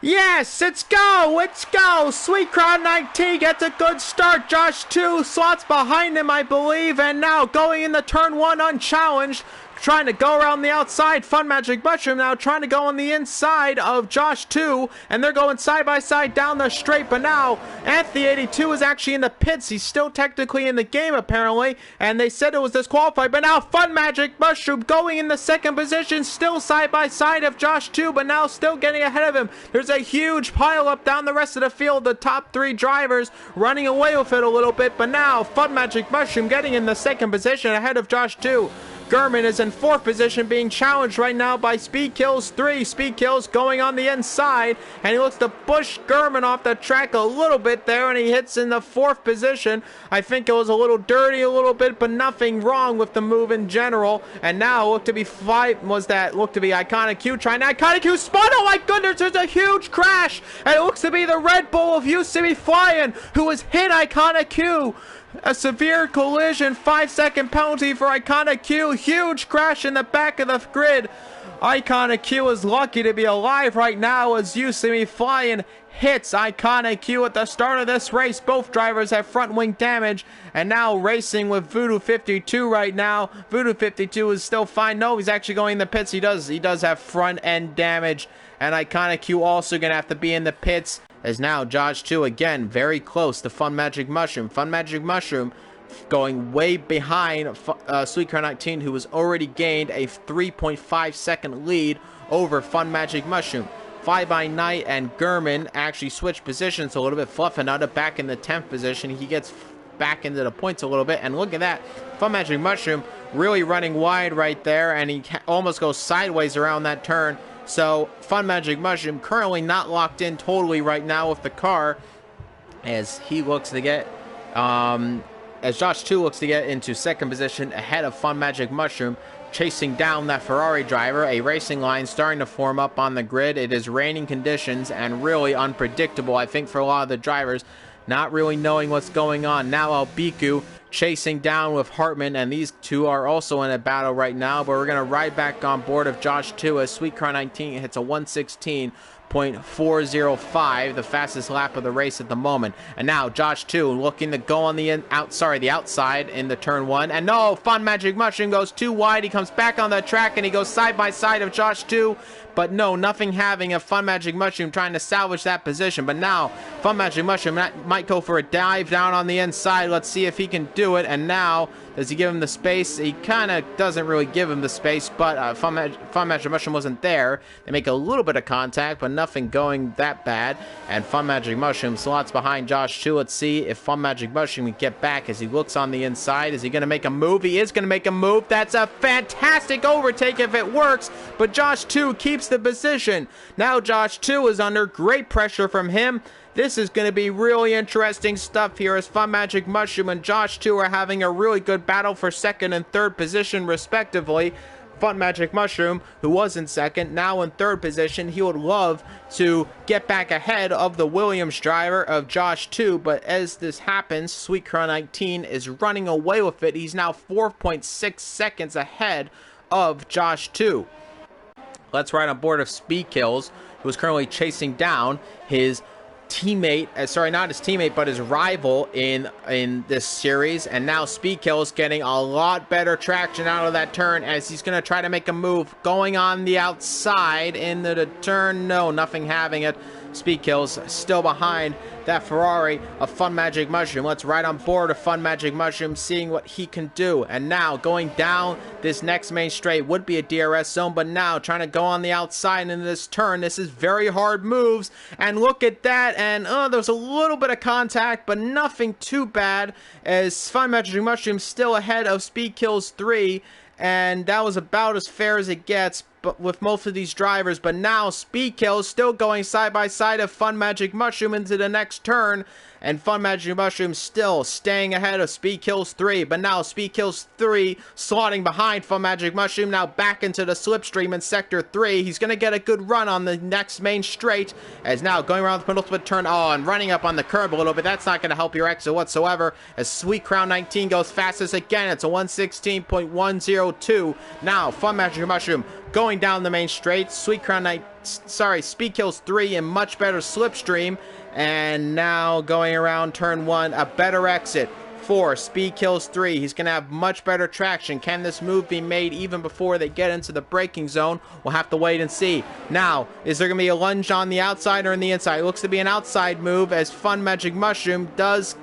Yes, let's go, let's go. Sweet Crown 19 gets a good start. Josh 2 slots behind him, I believe, and now going into turn 1 unchallenged. Trying to go around the outside. Fun Magic Mushroom now trying to go on the inside of Josh 2. And they're going side by side down the straight. But now Anthony 82 is actually in the pits. He's still technically in the game apparently. And they said it was disqualified. But now Fun Magic Mushroom going in the second position. Still side by side of Josh 2. But now still getting ahead of him. There's a huge pile up down the rest of the field. The top 3 drivers running away with it a little bit. But now Fun Magic Mushroom getting in the second position ahead of Josh 2. Gurman is in 4th position, being challenged right now by Speed Kills 3. Speed Kills going on the inside, and he looks to push Gurman off the track a little bit there, and he hits in the 4th position. I think it was a little dirty a little bit, but nothing wrong with the move in general. And now looked to be Iconic Q trying to Iconic Q spun. Oh my goodness, there's a huge crash, and it looks to be the Red Bull of used to be flying who has hit Iconic Q. A severe collision, 5-second penalty for Iconic Q. Huge crash in the back of the grid. Iconic Q is lucky to be alive right now as You See Me Flying hits Iconic Q at the start of this race. Both drivers have front wing damage, and now racing with Voodoo 52 right now. Voodoo 52 is still fine. No, he's actually going in the pits. He does have front end damage, and Iconic Q also gonna have to be in the pits. As now Josh 2 again very close to Fun Magic Mushroom. Fun Magic Mushroom going way behind Sweet Crown 19, who has already gained a 3.5 second lead over Fun Magic Mushroom. Fly By Night and Gurman actually switched positions a little bit. Fluffinutta back in the 10th position. He gets back into the points a little bit, and look at that, Fun Magic Mushroom really running wide right there, and he almost goes sideways around that turn. So Fun Magic Mushroom currently not locked in totally right now with the car, as he looks to get as Josh 2 looks to get into second position ahead of Fun Magic Mushroom, chasing down that Ferrari driver. A racing line starting to form up on the grid. It is raining conditions and really unpredictable, I think, for a lot of the drivers, not really knowing what's going on. Now Albiku chasing down with Hartman, and these two are also in a battle right now, but we're going to ride back on board of Josh 2 as Sweet Crown 19 hits a 1:16.405, the fastest lap of the race at the moment. And now Josh 2 looking to go on the outside in the turn 1, and no, Fun Magic Mushroom goes too wide. He comes back on the track and he goes side by side of Josh 2, but no, nothing having a Fun Magic Mushroom trying to salvage that position. But now Fun Magic Mushroom might go for a dive down on the inside. Let's see if he can do it. And now, does he give him the space? He kind of doesn't really give him the space, but Fun Magic Mushroom wasn't there. They make a little bit of contact, but nothing going that bad. And Fun Magic Mushroom slots behind Josh 2. Let's see if Fun Magic Mushroom can get back as he looks on the inside. Is he going to make a move? He is going to make a move. That's a fantastic overtake if it works, but Josh 2 keeps the position. Now Josh 2 is under great pressure from him. This is going to be really interesting stuff here as Fun Magic Mushroom and Josh 2 are having a really good battle for second and third position respectively. Fun Magic Mushroom, who was in second, now in third position. He would love to get back ahead of the Williams driver of Josh 2, but as this happens, Sweet Crown 19 is running away with it. He's now 4.6 seconds ahead of Josh 2. Let's ride on board of Speed Kills, who is currently chasing down his teammate, sorry, not his teammate, but his rival in this series. And now Speed Kills getting a lot better traction out of that turn as he's going to try to make a move going on the outside into the turn. No, nothing having it. Speed Kills still behind that Ferrari of Fun Magic Mushroom. Let's ride on board of Fun Magic Mushroom, seeing what he can do. And now going down this next main straight would be a DRS zone, but now trying to go on the outside into this turn. This is very hard moves, and look at that. And there's a little bit of contact, but nothing too bad as Fun Magic Mushroom still ahead of Speed Kills 3. And that was about as fair as it gets, but with most of these drivers. But now Speed Kills still going side by side of Fun Magic Mushroom into the next turn, and Fun Magic Mushroom still staying ahead of Speed Kills 3. But now Speed Kills 3 slotting behind Fun Magic Mushroom, now back into the slipstream in Sector 3. He's going to get a good run on the next main straight, as now going around the penultimate turn, and running up on the curb a little bit. That's not going to help your exit whatsoever, as Sweet Crown 19 goes fastest again. It's a 1:16.102. Now Fun Magic Mushroom going down the main straight. Speed Kills 3 in much better slipstream. And now going around turn 1, a better exit for Speed Kills 3. He's going to have much better traction. Can this move be made even before they get into the braking zone? We'll have to wait and see. Now, is there going to be a lunge on the outside or in the inside? It looks to be an outside move as Fun Magic Mushroom does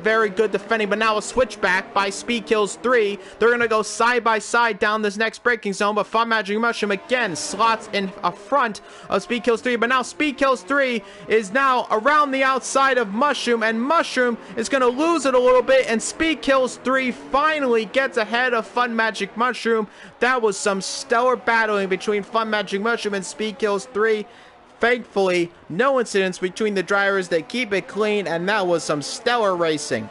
very good defending, but now a switchback by Speed Kills 3. They're going to go side by side down this next braking zone, but Fun Magic Mushroom again slots in front of Speed Kills 3, but now Speed Kills 3 is now around the outside of Mushroom, and Mushroom is going to lose it a little bit, and Speed Kills 3 finally gets ahead of Fun Magic Mushroom. That was some stellar battling between Fun Magic Mushroom and Speed Kills 3. Thankfully, no incidents between the drivers. They keep it clean, and that was some stellar racing.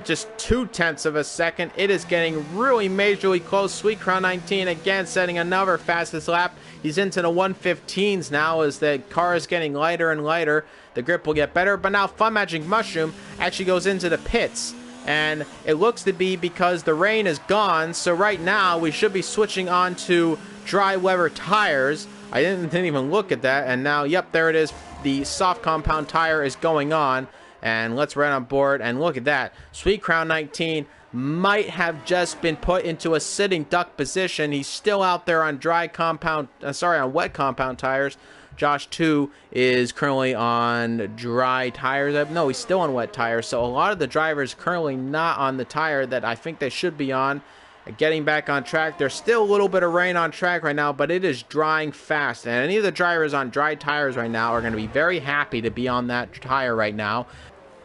Just 0.2 of a second. It is getting really majorly close. Sweet Crown 19 again setting another fastest lap. He's into the 115s now as the car is getting lighter and lighter. The grip will get better, but now Fun Magic Mushroom actually goes into the pits. And it looks to be because the rain is gone, so right now we should be switching on to dry weather tires. I didn't even look at that, and now, yep, there it is. The soft compound tire is going on, and let's run on board, and look at that. Sweet Crown 19 might have just been put into a sitting duck position. He's still out there on on wet compound tires. Josh 2 is currently on dry tires. No, he's still on wet tires, so a lot of the drivers currently not on the tire that I think they should be on. Getting back on track. There's still a little bit of rain on track right now, but it is drying fast. And any of the drivers on dry tires right now are going to be very happy to be on that tire right now.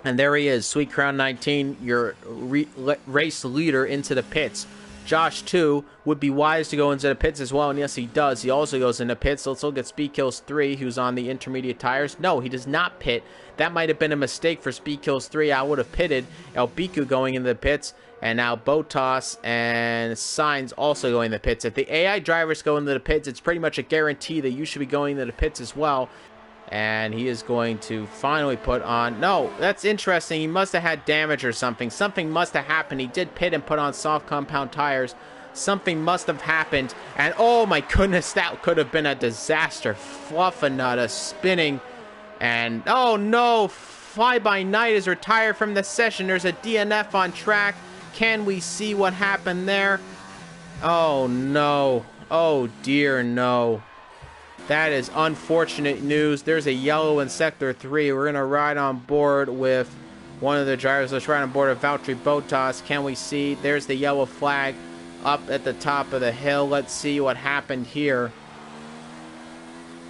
And there he is, Sweet Crown 19, your race leader into the pits. Josh 2 would be wise to go into the pits as well, and yes, he does. He also goes into pits. Let's look at Speed Kills 3, who's on the intermediate tires. No, he does not pit. That might have been a mistake for Speed Kills 3. I would have pitted. El Biku going into the pits. And now Botas and Sainz also going in the pits. If the AI drivers go into the pits, it's pretty much a guarantee that you should be going into the pits as well. And he is going to finally put on... No, that's interesting. He must have had damage or something. Something must have happened. He did pit and put on soft compound tires. Something must have happened. And oh my goodness, that could have been a disaster. Fluffinutta spinning. And oh no, Fly By Night is retired from the session. There's a DNF on track. Can we see what happened there? Oh no. Oh dear no. That is unfortunate news. There's a yellow in Sector 3. We're going to ride on board with one of the drivers. Let's ride on board with Valtteri Bottas. Can we see? There's the yellow flag up at the top of the hill. Let's see what happened here.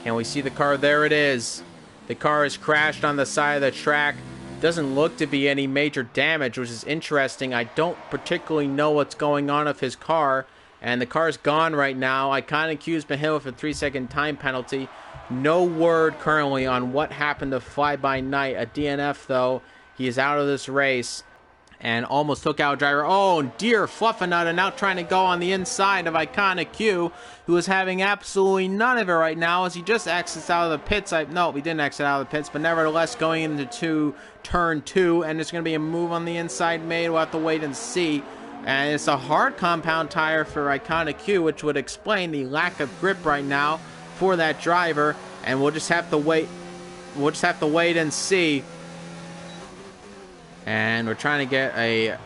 Can we see the car? There it is. The car is crashed on the side of the track. Doesn't look to be any major damage, which is interesting. I don't particularly know what's going on with his car, and the car's gone right now. Iconic Q's been hit with a 3-second time penalty. No word currently on what happened to Fly By Night. A DNF though. He is out of this race and almost took out a driver. Oh dear, Fluffinutta now trying to go on the inside of Iconic Q, who is having absolutely none of it right now as he just exits out of the pits. No, he didn't exit out of the pits, but nevertheless going into turn 2, and there's going to be a move on the inside made. We'll have to wait and see. And it's a hard compound tire for Iconic Q, which would explain the lack of grip right now for that driver. And we'll just have to wait. We'll just have to wait and see. And we're trying to get a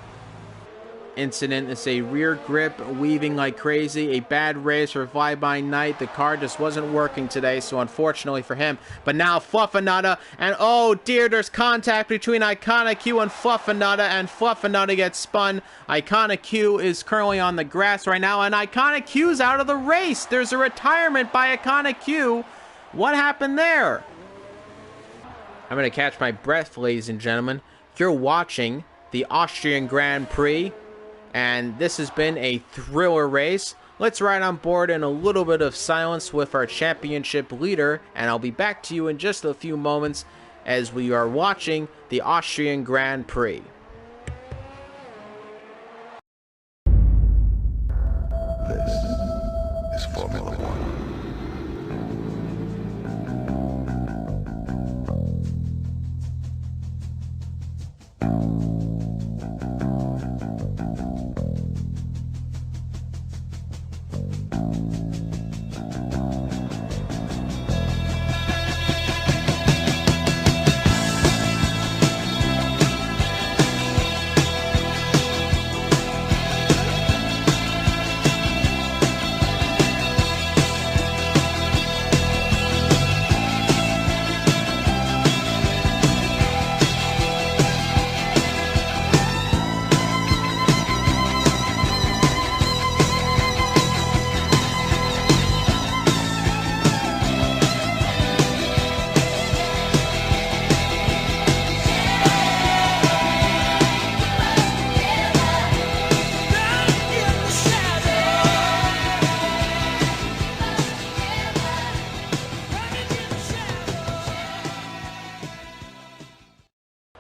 incident. It's a rear grip weaving like crazy. A bad race for Fly By Night. The car just wasn't working today, so unfortunately for him. But now Fluffinutta, and oh dear, there's contact between Iconic Q and Fluffinutta gets spun. Iconic Q is currently on the grass right now, and Iconic Q's out of the race. There's a retirement by Iconic Q. What happened there? I'm going to catch my breath, ladies and gentlemen. You're watching the Austrian Grand Prix, and this has been a thriller race. Let's ride on board in a little bit of silence with our championship leader, and I'll be back to you in just a few moments as we are watching the Austrian Grand Prix. This is Formula One.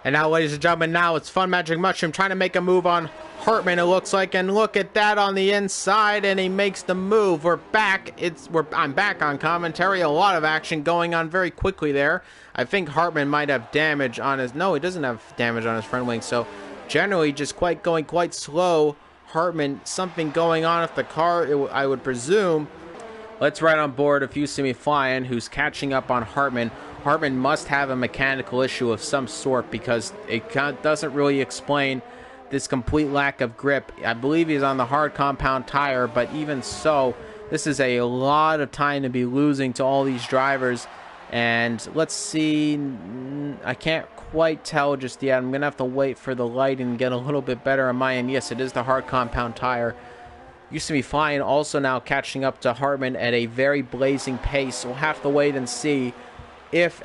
And now, ladies and gentlemen, now it's Fun Magic Mushroom trying to make a move on Hartman, it looks like, and look at that on the inside, and he makes the move. We're back. I'm back on commentary. A lot of action going on very quickly there. I think Hartman might have damage on his... No, he doesn't have damage on his front wing, so generally just going quite slow. Hartman, something going on with the car, I would presume. Let's ride on board if you see me flying, who's catching up on Hartman. Hartman must have a mechanical issue of some sort because it doesn't really explain this complete lack of grip. I believe he's on the hard compound tire, but even so, this is a lot of time to be losing to all these drivers. And let's see, I can't quite tell just yet. I'm gonna have to wait for the light and get a little bit better on my end. Yes, it is the hard compound tire. Used to be flying, also now catching up to Hartman at a very blazing pace. We'll have to wait and see if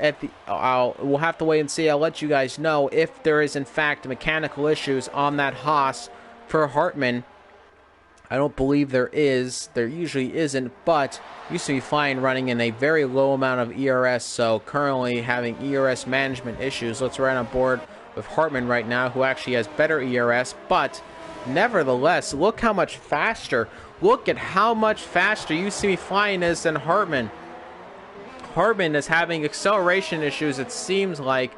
we'll have to wait and see. I'll let you guys know if there is in fact mechanical issues on that Haas for Hartman. I don't believe there is. There usually isn't, but used to be flying running in a very low amount of ERS, so currently having ERS management issues. Let's ride on board with Hartman right now, who actually has better ERS, but nevertheless, look how much faster. Look at how much faster you see me flying is than Hartman. Hartman is having acceleration issues, it seems like,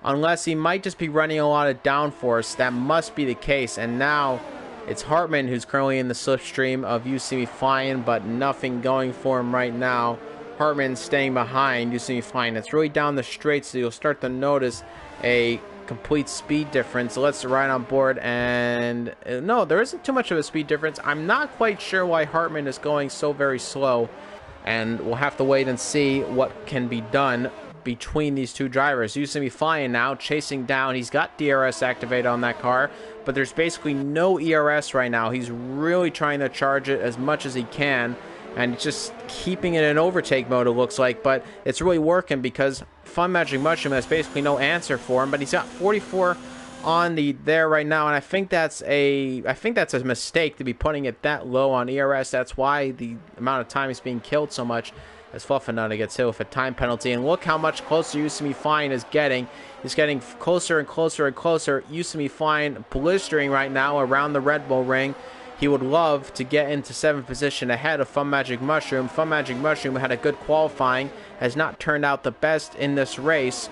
unless he might just be running a lot of downforce. That must be the case. And now it's Hartman who's currently in the slipstream of you see me flying, but nothing going for him right now. Hartman staying behind you see me flying. It's really down the straight, so you'll start to notice a complete speed difference. So let's ride on board, and no, there isn't too much of a speed difference. I'm not quite sure why Hartman is going so very slow, and we'll have to wait and see what can be done between these two drivers. You see me flying now, chasing down. He's got DRS activated on that car, but there's basically no ERS right now. He's really trying to charge it as much as he can, and just keeping it in overtake mode, it looks like, but it's really working because Fun Magic Mushroom has basically no answer for him. But he's got 44 on there right now, and I think that's a mistake to be putting it that low on ERS. That's why the amount of time he's being killed so much, as Fluffinata gets hit with a time penalty. And look how much closer Usami Fine is getting. He's getting closer and closer and closer. Usami Fine blistering right now around the Red Bull ring. He would love to get into 7th position ahead of Fun Magic Mushroom. Fun Magic Mushroom had a good qualifying, has not turned out the best in this race.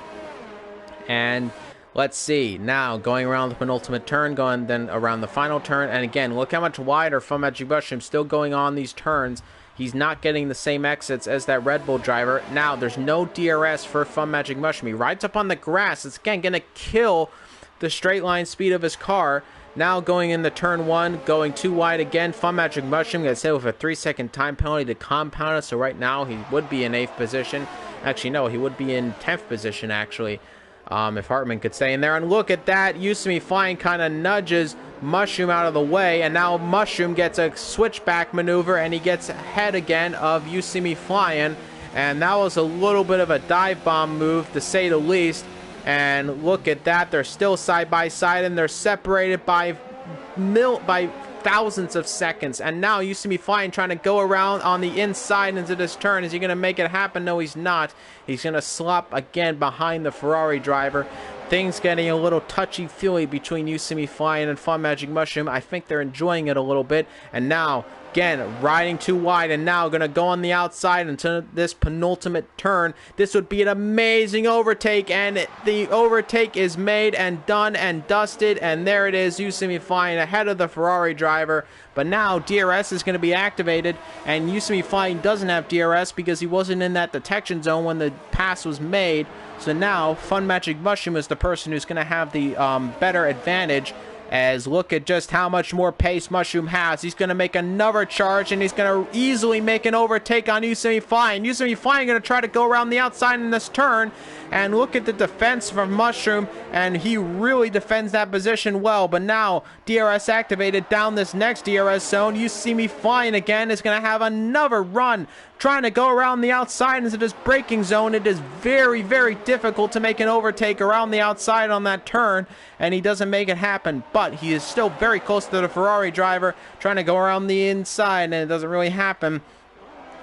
And let's see, now going around the penultimate turn, going then around the final turn, and again, look how much wider Fun Magic Mushroom still going on these turns. He's not getting the same exits as that Red Bull driver. Now, there's no DRS for Fun Magic Mushroom. He rides up on the grass. It's again going to kill the straight line speed of his car. Now going into turn 1, going too wide again. Fun Magic Mushroom gets hit with a 3-second time penalty to compound it. So right now he would be in 8th position. Actually, no, he would be in 10th position, actually. If Hartman could stay in there. And look at that. Usami Fine kind of nudges Mushroom out of the way. And now Mushroom gets a switchback maneuver. And he gets ahead again of Usami Flying. And that was a little bit of a dive bomb move, to say the least. And look at that. They're still side by side. And they're separated by thousands of seconds. And now Usami Flying trying to go around on the inside into this turn. Is he going to make it happen? No, he's not. He's going to slop again behind the Ferrari driver. Things getting a little touchy-feely between Usami Flying and Fun Magic Mushroom. I think they're enjoying it a little bit. And now, again, riding too wide, and now going to go on the outside into this penultimate turn. This would be an amazing overtake, and the overtake is made and done and dusted, and there it is, Usami Flying ahead of the Ferrari driver. But now DRS is going to be activated, and Usami Flying doesn't have DRS because he wasn't in that detection zone when the pass was made. So now Fun Magic Mushroom is the person who's going to have the better advantage. As look at just how much more pace Mushroom has. He's going to make another charge, and he's going to easily make an overtake on Usami Flying. Usami Flying going to try to go around the outside in this turn. And look at the defense from Mushroom, and he really defends that position well. But now, DRS activated down this next DRS zone. Usami Flying again is going to have another run, trying to go around the outside into this braking zone. It is very, very difficult to make an overtake around the outside on that turn, and he doesn't make it happen. But he is still very close to the Ferrari driver, trying to go around the inside, and it doesn't really happen.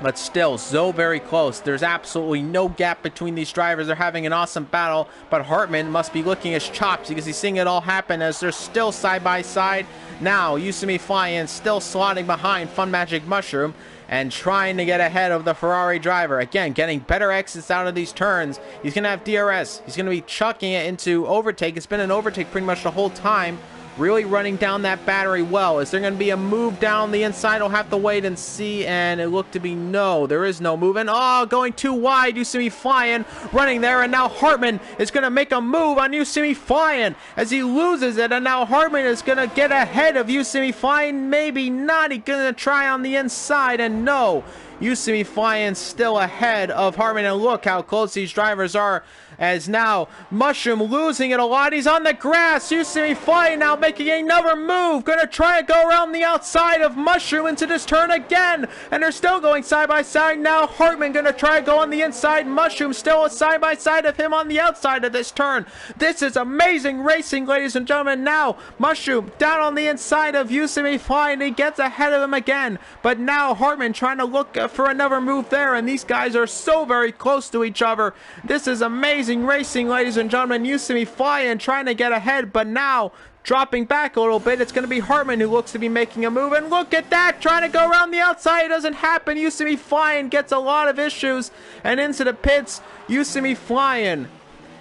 But still, so very close. There's absolutely no gap between these drivers. They're having an awesome battle, but Hartman must be licking his chops because he's seeing it all happen as they're still side by side. Now, Yusumi Flying still slotting behind Fun Magic Mushroom and trying to get ahead of the Ferrari driver. Again, getting better exits out of these turns. He's going to have DRS. He's going to be chucking it into overtake. It's been an overtake pretty much the whole time. Really running down that battery well. Is there going to be a move down the inside? We'll have to wait and see, and it looked to be no. There is no move, and going too wide. Yusumi Flying running there, and now Hartman is going to make a move on Yusumi Flying as he loses it, and now Hartman is going to get ahead of Yusumi Flying. Maybe not. He's going to try on the inside, and no. Yusumi Flying still ahead of Hartman, and look how close these drivers are as now Mushroom losing it a lot. He's on the grass. Yusumi Flying now making another move. Gonna try to go around the outside of Mushroom into this turn again, and they're still going side by side. Now Hartman gonna try to go on the inside. Mushroom still side by side of him on the outside of this turn. This is amazing racing, ladies and gentlemen. Now Mushroom down on the inside of Yusumi Flying. He gets ahead of him again, but now Hartman trying to look for another move there, and these guys are so very close to each other. This is amazing racing, ladies and gentlemen. Yusumi Flying trying to get ahead, but now dropping back a little bit. It's going to be Hartman who looks to be making a move, and look at that, trying to go around the outside. It doesn't happen. Yusumi Flying gets a lot of issues, and into the pits Yusumi Flying.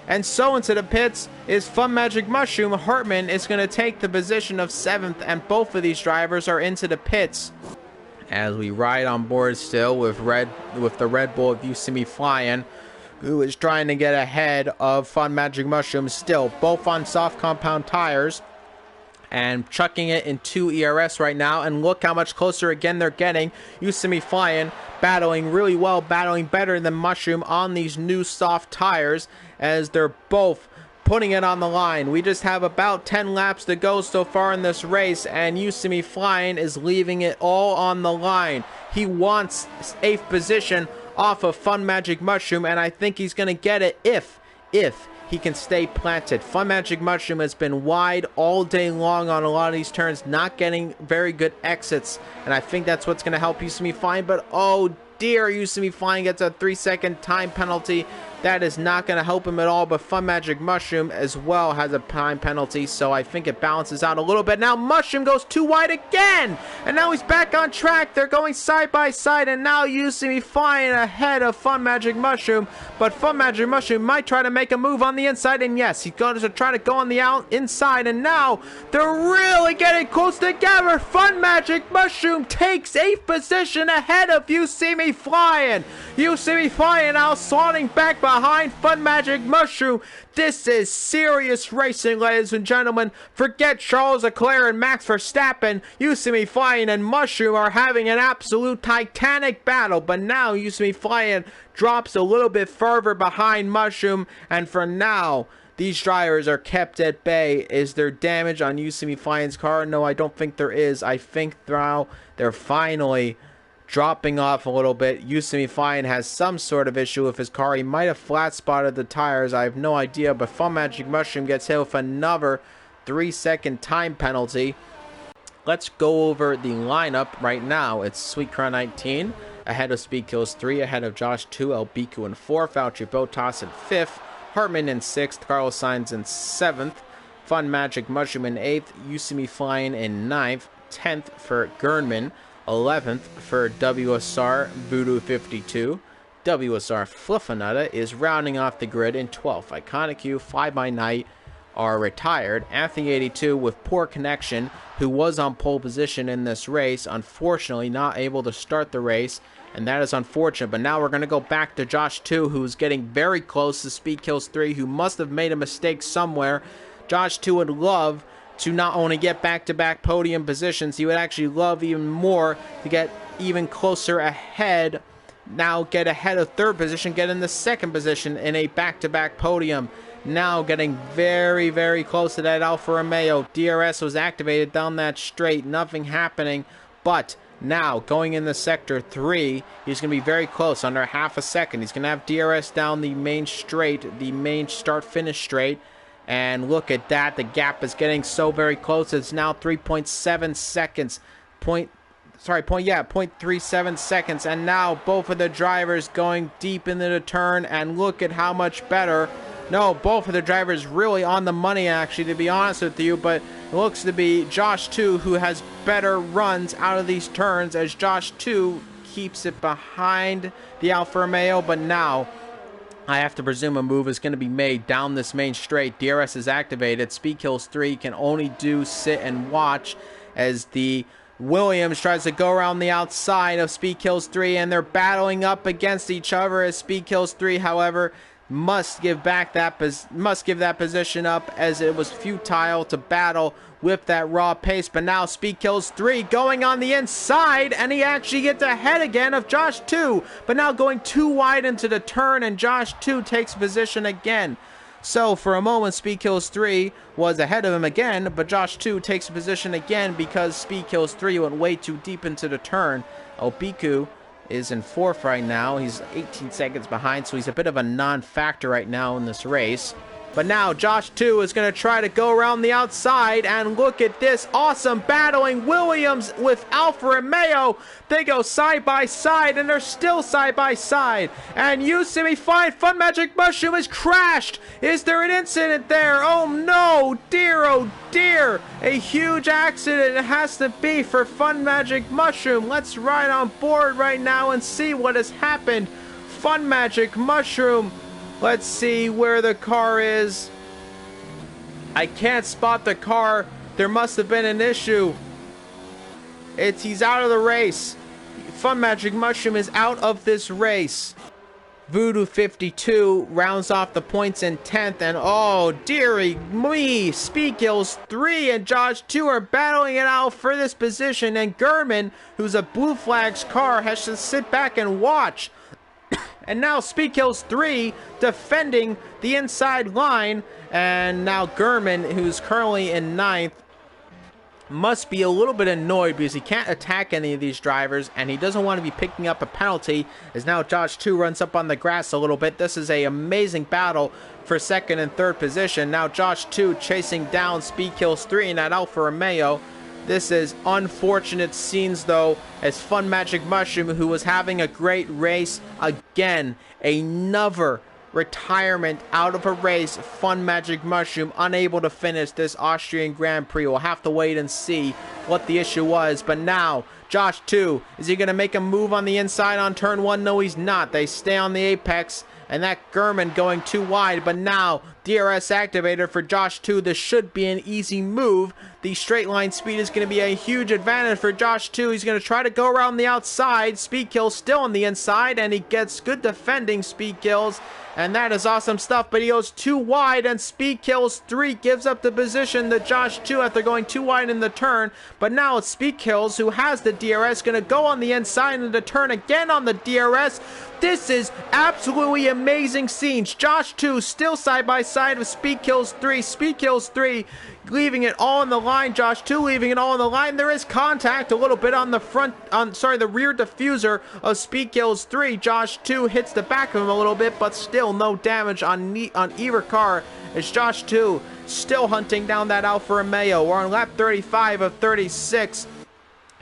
And so into the pits is Fun Magic Mushroom. Hartman is going to take the position of 7th, and both of these drivers are into the pits as we ride on board still with the Red Bull of Yusumi Flying, who is trying to get ahead of Fun Magic Mushroom still, both on soft compound tires and chucking it in 2 ERS right now. And look how much closer again they're getting. Yusumi Flying battling really well, battling better than Mushroom on these new soft tires as they're both putting it on the line. We just have about 10 laps to go so far in this race, and Yusumi Flying is leaving it all on the line. He wants 8th position off of Fun Magic Mushroom, and I think he's going to get it if he can stay planted. Fun Magic Mushroom has been wide all day long on a lot of these turns, not getting very good exits, and I think that's what's going to help Yusumi Flying, but oh dear, Yusumi Flying gets a 3-second time penalty. That is not going to help him at all, but Fun Magic Mushroom as well has a time penalty, so I think it balances out a little bit. Now Mushroom goes too wide again, and now he's back on track. They're going side by side, and now Yusumi Flying ahead of Fun Magic Mushroom, but Fun Magic Mushroom might try to make a move on the inside, and yes, he's going to try to go on the inside, and now they're really getting close together. Fun Magic Mushroom takes 8th position ahead of Yusumi Flying. Yusumi Flying now slotting back behind Fun Magic Mushroom. This is serious racing, ladies and gentlemen. Forget Charles Leclerc and Max Verstappen. Yusumi Flying and Mushroom are having an absolute titanic battle, but now Yusumi Flying drops a little bit further behind Mushroom, and for now these drivers are kept at bay. Is there damage on Yusumi Flying's car? No, I don't think there is. I think now they're finally dropping off a little bit. Yusumi Flying has some sort of issue with his car. He might have flat spotted the tires. I have no idea, but Fun Magic Mushroom gets hit with another 3-second time penalty. Let's go over the lineup right now. It's Sweet Crown 19 ahead of Speed Kills 3, ahead of Josh 2, El Biku in 4th, Valtteri Bottas in 5th, Hartman in 6th, Carlos Sainz in 7th, Fun Magic Mushroom in 8th, Yusumi Flying in 9th, 10th for Gernman, 11th for WSR Voodoo 52. WSR Fluffanutta is rounding off the grid in 12th. Iconic U, Fly By Night are retired. Anthony 82 with poor connection, who was on pole position in this race, unfortunately not able to start the race, and that is unfortunate. But now we're going to go back to Josh 2, who's getting very close to Speed Kills 3, who must have made a mistake somewhere. Josh 2 would love to not only get back-to-back podium positions, he would actually love even more to get even closer ahead. Now get ahead of 3rd position, get in the 2nd position in a back-to-back podium. Now getting very, very close to that Alfa Romeo. DRS was activated down that straight, nothing happening, but now going in the sector 3, he's going to be very close, under half a second. He's going to have DRS down the main straight, the main start-finish straight. And look at that, the gap is getting so very close. It's now 3.7 seconds. 0.37 seconds. And now both of the drivers going deep into the turn, and look at how much better. No, both of the drivers really on the money, actually, to be honest with you, but it looks to be Josh 2 who has better runs out of these turns, as Josh 2 keeps it behind the Alfa Romeo. But now I have to presume a move is going to be made down this main straight. DRS is activated. Speed Kills 3 can only do sit and watch as the Williams tries to go around the outside of Speed Kills 3, and they're battling up against each other, as Speed Kills 3, however, must give that position up, as it was futile to battle with that raw pace. But now Speed Kills 3 going on the inside, and he actually gets ahead again of Josh 2, but now going too wide into the turn, and Josh 2 takes position again. So for a moment, Speed Kills 3 was ahead of him again, but Josh 2 takes a position again because Speed Kills 3 went way too deep into the turn. Obiku is in 4th right now. He's 18 seconds behind, so he's a bit of a non-factor right now in this race. But now Josh 2 is going to try to go around the outside, and look at this awesome battling Williams with Alfa Romeo. They go side by side, and they're still side by side. And you see me find Fun Magic Mushroom has crashed. Is there an incident there? Oh no, dear, oh dear. A huge accident it has to be for Fun Magic Mushroom. Let's ride on board right now and see what has happened. Fun Magic Mushroom. Let's see where the car is. I can't spot the car. There must have been an issue. He's out of the race. Fun Magic Mushroom is out of this race. Voodoo 52 rounds off the points in 10th, and oh dearie me, Speed Kills 3 and Josh 2 are battling it out for this position, and Gurman, who's a Blue Flags car, has to sit back and watch. And now Speed Kills 3 defending the inside line. And now Gurman, who's currently in 9th, must be a little bit annoyed because he can't attack any of these drivers, and he doesn't want to be picking up a penalty, as now Josh 2 runs up on the grass a little bit. This is an amazing battle for 2nd and 3rd position. Now Josh 2 chasing down Speed Kills 3 in that Alfa Romeo. This is unfortunate scenes, though, as Fun Magic Mushroom, who was having a great race, again, another retirement out of a race. Fun Magic Mushroom unable to finish this Austrian Grand Prix. We'll have to wait and see what the issue was. But now, Josh 2, is he going to make a move on the inside on turn 1? No, he's not. They stay on the apex. And that Gurman going too wide, but now DRS activated for Josh 2. This should be an easy move. The straight line speed is going to be a huge advantage for Josh 2. He's going to try to go around the outside. Speed Kills still on the inside, and he gets good defending Speed Kills. And that is awesome stuff, but he goes too wide, and Speed Kills 3 gives up the position to Josh 2 after going too wide in the turn. But now it's Speed Kills, who has the DRS, going to go on the inside in the turn again on the DRS. This is absolutely amazing scenes. Josh 2 still side by side with Speed Kills 3. Speed Kills 3 leaving it all on the line. Josh 2 leaving it all on the line. There is contact a little bit on the the rear diffuser of Speed Kills 3. Josh 2 hits the back of him a little bit, but still no damage on either car. As Josh 2 still hunting down that Alfa Romeo. We're on lap 35 of 36.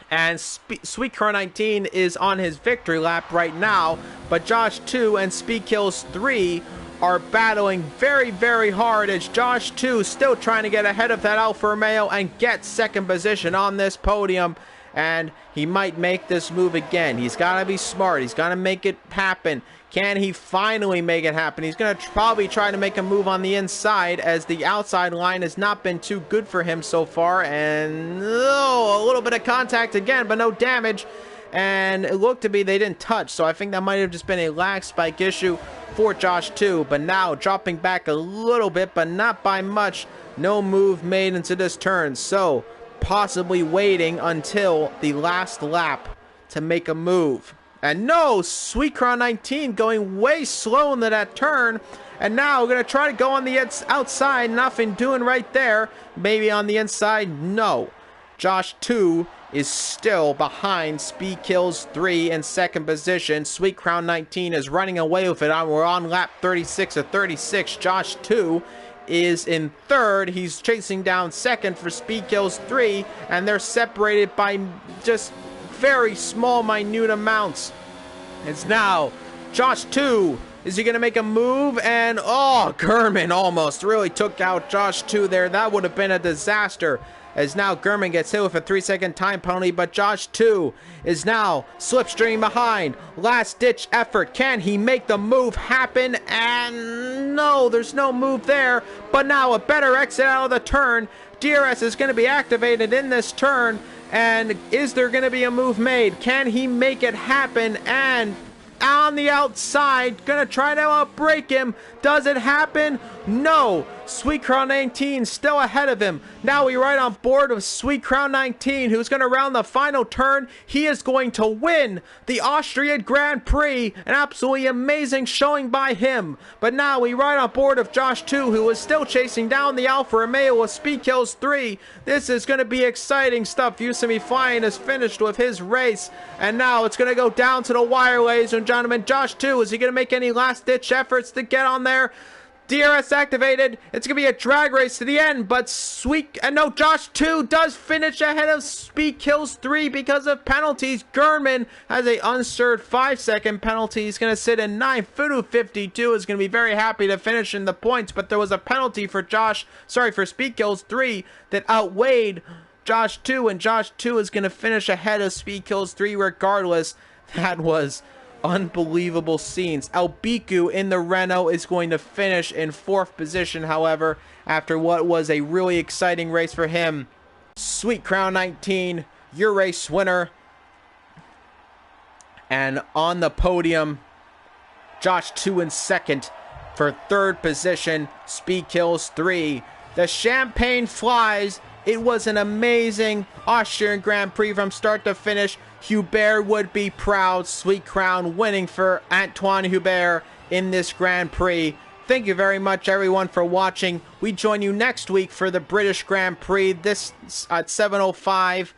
And Sweet Car 19 is on his victory lap right now, but Josh 2 and Speed Kills 3 are battling very, very hard, as Josh 2 still trying to get ahead of that Alfa Romeo and get 2nd position on this podium. And he might make this move again. He's got to be smart. He's got to make it happen. Can he finally make it happen? He's going to probably try to make a move on the inside, as the outside line has not been too good for him so far. And a little bit of contact again, but no damage. And it looked to be they didn't touch, so I think that might have just been a lag spike issue for Josh 2. But now dropping back a little bit, but not by much. No move made into this turn, so possibly waiting until the last lap to make a move. And no, Sweet Car 19 going way slow into that turn. And now we're going to try to go on the outside. Nothing doing right there. Maybe on the inside. No. Josh 2 is still behind Speed Kills 3 in 2nd position. Sweet Crown 19 is running away with it. We're on lap 36 of 36. Josh 2 is in 3rd. He's chasing down 2nd for Speed Kills 3. And they're separated by just very small, minute amounts. It's now Josh 2. Is he going to make a move? And, oh, Gurman almost really took out Josh 2 there. That would have been a disaster. As now Gurman gets hit with a 3-second time penalty, but Josh 2 is now slipstreaming behind. Last-ditch effort. Can he make the move happen? And no, there's no move there. But now a better exit out of the turn. DRS is going to be activated in this turn. And is there going to be a move made? Can he make it happen? And on the outside, gonna try to outbrake him. Does it happen? No. Sweet Crown 19 still ahead of him. Now we ride on board with Sweet Crown 19, who's gonna round the final turn. He is going to win the Austrian Grand Prix. An absolutely amazing showing by him. But now we ride on board of Josh 2, who is still chasing down the Alfa Romeo with Speed Kills 3. This is gonna be exciting stuff. Usami Flying is finished with his race, and now it's gonna go down to the wire, ladies and gentlemen. Josh 2, is he gonna make any last-ditch efforts to get on there? DRS activated. It's going to be a drag race to the end, but Josh 2 does finish ahead of Speed Kills 3 because of penalties. Gurman has a unserved 5-second penalty. He's going to sit in 9th. Fudu52 is going to be very happy to finish in the points, but there was a penalty for Speed Kills 3 that outweighed Josh 2, and Josh 2 is going to finish ahead of Speed Kills 3 regardless. That was unbelievable scenes. Albiku in the Renault is going to finish in 4th position, however, after what was a really exciting race for him. Sweet Crown 19, your race winner. And on the podium, Josh 2 in 2nd. For 3rd position, Speed Kills 3. The champagne flies. It was an amazing Austrian Grand Prix from start to finish. Hubert would be proud. Sweet Crown winning for Antoine Hubert in this Grand Prix. Thank you very much, everyone, for watching. We join you next week for the British Grand Prix. This at 7:05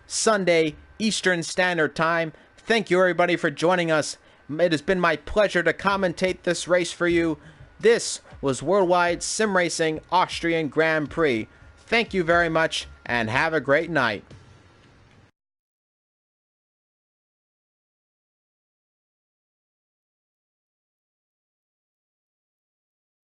Sunday Eastern Standard Time. Thank you, everybody, for joining us. It has been my pleasure to commentate this race for you. This was Worldwide Sim Racing Austrian Grand Prix. Thank you very much, and have a great night.